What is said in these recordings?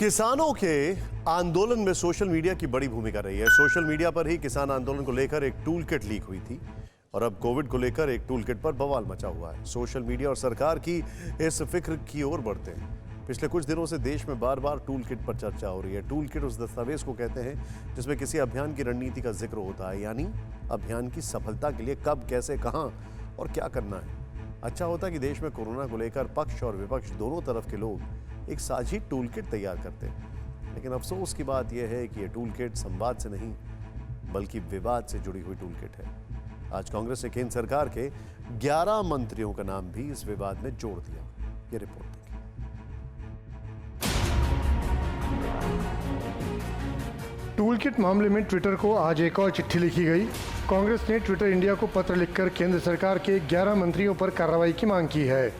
किसानों के आंदोलन में सोशल मीडिया की बड़ी भूमिका रही है। सोशल मीडिया पर ही किसान आंदोलन को लेकर एक टूल किट लीक हुई थी और अब कोविड को लेकर एक टूल किट पर बवाल मचा हुआ है। सोशल मीडिया और सरकार की इस फिक्र की ओर बढ़ते हैं। पिछले कुछ दिनों से देश में बार बार टूल किट पर चर्चा हो रही है। टूल किट उस दस्तावेज को कहते हैं जिसमें किसी अभियान की रणनीति का जिक्र होता है, यानी अभियान की सफलता के लिए कब, कैसे, कहां और क्या करना है। अच्छा होता कि देश में कोरोना को लेकर पक्ष और विपक्ष दोनों तरफ के लोग एक साझी टूल किट तैयार करते हैं। लेकिन अफसोस की बात यह है कि यह टूल किट संवाद से नहीं बल्कि विवाद से जुड़ी हुई टूल किट है। आज कांग्रेस ने केंद्र सरकार के 11 मंत्रियों का नाम भी इस विवाद में जोड़ दिया। ये रिपोर्ट देखिए। टूल किट मामले में ट्विटर को आज एक और चिट्ठी लिखी गई। कांग्रेस ने ट्विटर इंडिया को पत्र लिखकर केंद्र सरकार के 11 मंत्रियों पर कार्रवाई की मांग की है।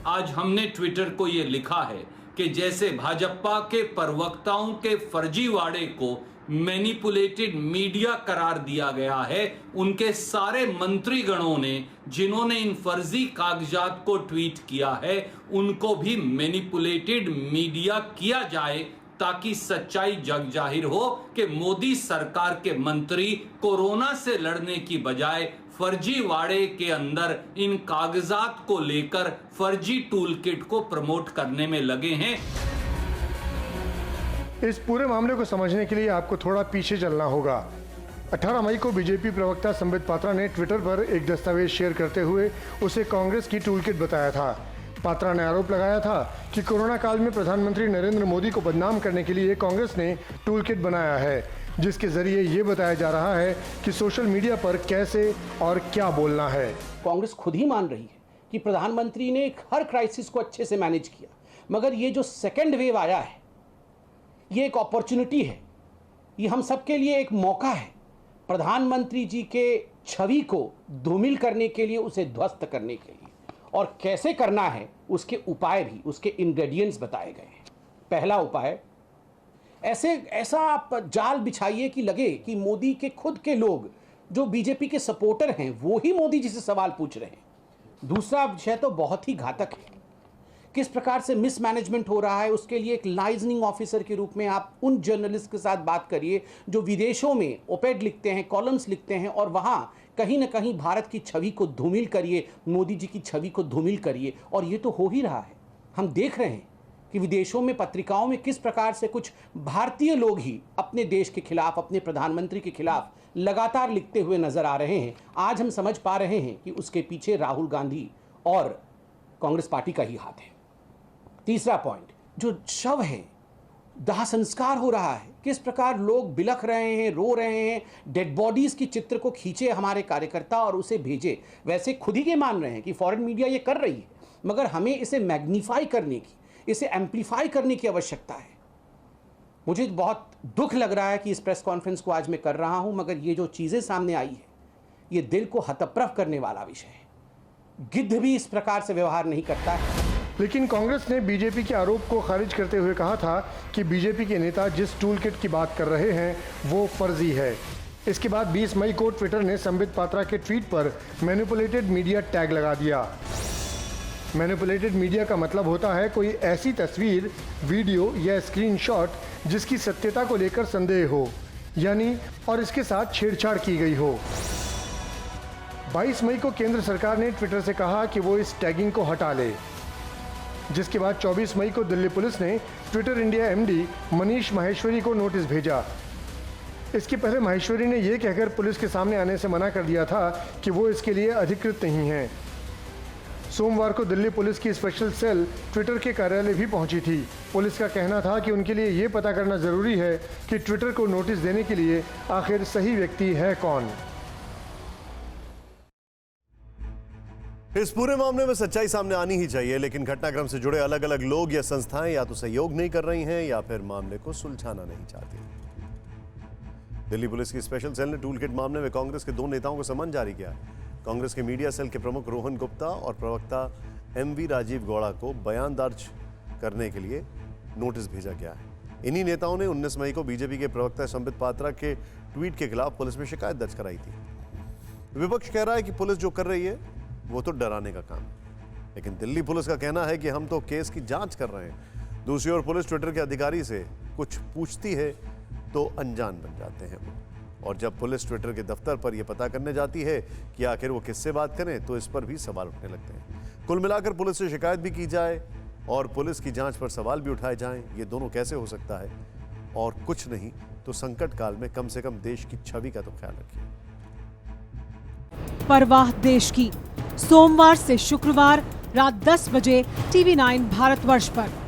आज हमने ट्विटर को ये लिखा है कि जैसे भाजपा के प्रवक्ताओं के फर्जीवाड़े को मैनिपुलेटेड मीडिया करार दिया गया है, उनके सारे मंत्रीगणों ने जिन्होंने इन फर्जी कागजात को ट्वीट किया है उनको भी मैनिपुलेटेड मीडिया किया जाए ताकि सच्चाई जग जाहिर हो कि मोदी सरकार के मंत्री कोरोना से लड़ने की बजाय फर्जीवाड़े के अंदर इन कागजात को लेकर फर्जी टूल किट को प्रमोट करने में लगे हैं। इस पूरे मामले को समझने के लिए आपको थोड़ा पीछे चलना होगा। 18 मई को बीजेपी प्रवक्ता संबित पात्रा ने ट्विटर पर एक दस्तावेज शेयर करते हुए उसे कांग्रेस की टूल किट बताया था। पात्रा ने आरोप लगाया था कि कोरोना काल में प्रधानमंत्री नरेंद्र मोदी को बदनाम करने के लिए कांग्रेस ने टूल किट बनाया है, जिसके जरिए ये बताया जा रहा है कि सोशल मीडिया पर कैसे और क्या बोलना है। कांग्रेस खुद ही मान रही है कि प्रधानमंत्री ने हर क्राइसिस को अच्छे से मैनेज किया, मगर ये जो सेकेंड वेव आया है ये एक अपॉर्चुनिटी है, ये हम सबके लिए एक मौका है प्रधानमंत्री जी के छवि को धूमिल करने के लिए, उसे ध्वस्त करने के लिए, और कैसे करना है उसके उपाय भी, उसके इंग्रेडिएंट्स बताए गए हैं। पहला उपाय, ऐसा आप जाल बिछाइए कि लगे कि मोदी के खुद के लोग जो बीजेपी के सपोर्टर हैं वो ही मोदी जी से सवाल पूछ रहे हैं। दूसरा विषय तो बहुत ही घातक है, किस प्रकार से मिसमैनेजमेंट हो रहा है। उसके लिए एक लाइजनिंग ऑफिसर के रूप में आप उन जर्नलिस्ट के साथ बात करिए जो विदेशों में ओपेड लिखते हैं, कॉलम्स लिखते हैं, और वहां कहीं ना कहीं भारत की छवि को धूमिल करिए, मोदी जी की छवि को धूमिल करिए। और ये तो हो ही रहा है। हम देख रहे हैं कि विदेशों में पत्रिकाओं में किस प्रकार से कुछ भारतीय लोग ही अपने देश के खिलाफ, अपने प्रधानमंत्री के खिलाफ लगातार लिखते हुए नजर आ रहे हैं। आज हम समझ पा रहे हैं कि उसके पीछे राहुल गांधी और कांग्रेस पार्टी का ही हाथ है। तीसरा पॉइंट, जो शव है, दाह संस्कार हो रहा है, किस प्रकार लोग बिलख रहे हैं, रो रहे हैं, डेड बॉडीज की चित्र को खींचे हमारे कार्यकर्ता और उसे भेजे। वैसे खुद ही ये मान रहे हैं कि फॉरेन मीडिया ये कर रही है, मगर हमें इसे मैग्नीफाई करने की, इसे एम्पलीफाई करने की आवश्यकता है। मुझे बहुत दुख लग रहा है कि इस प्रेस कॉन्फ्रेंस को आज मैं कर रहा हूं, मगर ये जो चीजें सामने आई है ये दिल को हतप्रभ करने वाला विषय है। गिद्ध भी इस प्रकार से व्यवहार नहीं करता है। लेकिन कांग्रेस ने बीजेपी के आरोप को खारिज करते हुए कहा था कि बीजेपी के नेता जिस टूल किट की बात कर रहे हैं वो फर्जी है। इसके बाद 20 मई को ट्विटर ने संबित पात्रा के ट्वीट पर मैनिपुलेटेड मीडिया टैग लगा दिया। मैनिपुलेटेड मीडिया का मतलब होता है कोई ऐसी तस्वीर, वीडियो या स्क्रीनशॉट जिसकी सत्यता को लेकर संदेह हो, यानी और इसके साथ छेड़छाड़ की गई हो। 22 मई को केंद्र सरकार ने ट्विटर से कहा कि वो इस टैगिंग को हटा ले, जिसके बाद 24 मई को दिल्ली पुलिस ने Twitter India MD Manish Maheshwari को नोटिस भेजा। इसके पहले माहेश्वरी ने यह कहकर पुलिस के सामने आने से मना कर दिया था कि वो इसके लिए अधिकृत नहीं हैं। सोमवार को दिल्ली पुलिस की स्पेशल सेल ट्विटर के कार्यालय भी पहुंची थी। पुलिस का कहना था कि उनके लिए ये पता करना जरूरी है कि ट्विटर को नोटिस देने के लिए आखिर सही व्यक्ति है कौन। इस पूरे मामले में सच्चाई सामने आनी ही चाहिए, लेकिन घटनाक्रम से जुड़े अलग अलग लोग या संस्थाएं या तो सहयोग नहीं कर रही हैं या फिर मामले को सुलझाना नहीं चाहती। दिल्ली पुलिस की स्पेशल सेल ने टूल किट मामले में कांग्रेस के 2 नेताओं को समन जारी किया। कांग्रेस के मीडिया सेल के प्रमुख रोहन गुप्ता और प्रवक्ता एमवी राजीव गौड़ा को बयान दर्ज करने के लिए नोटिस भेजा गया है। इन्हीं नेताओं ने 19 मई को बीजेपी के प्रवक्ता संबित पात्रा के ट्वीट के खिलाफ पुलिस में शिकायत दर्ज कराई थी। विपक्ष कह रहा है कि पुलिस जो कर रही है वो तो डराने का काम है, लेकिन दिल्ली पुलिस का कहना है कि हम तो केस की जांच कर रहे हैं। दूसरी ओर पुलिस ट्विटर के अधिकारी से कुछ पूछती है तो अनजान बन जाते हैं वो। और जब पुलिस ट्विटर के दफ्तर पर यह पता करने जाती है कि आखिर वो किससे बात करें, तो इस पर भी सवाल उठने लगते हैं। कुल मिलाकर पुलिस से शिकायत भी की जाए और पुलिस की जांच पर सवाल भी उठाए जाएं, ये दोनों कैसे हो सकता है? और कुछ नहीं तो संकट काल में कम से कम देश की छवि का तो ख्याल रखिए। परवाह देश की, सोमवार से शुक्रवार रात 10 बजे TV9 भारतवर्ष पर।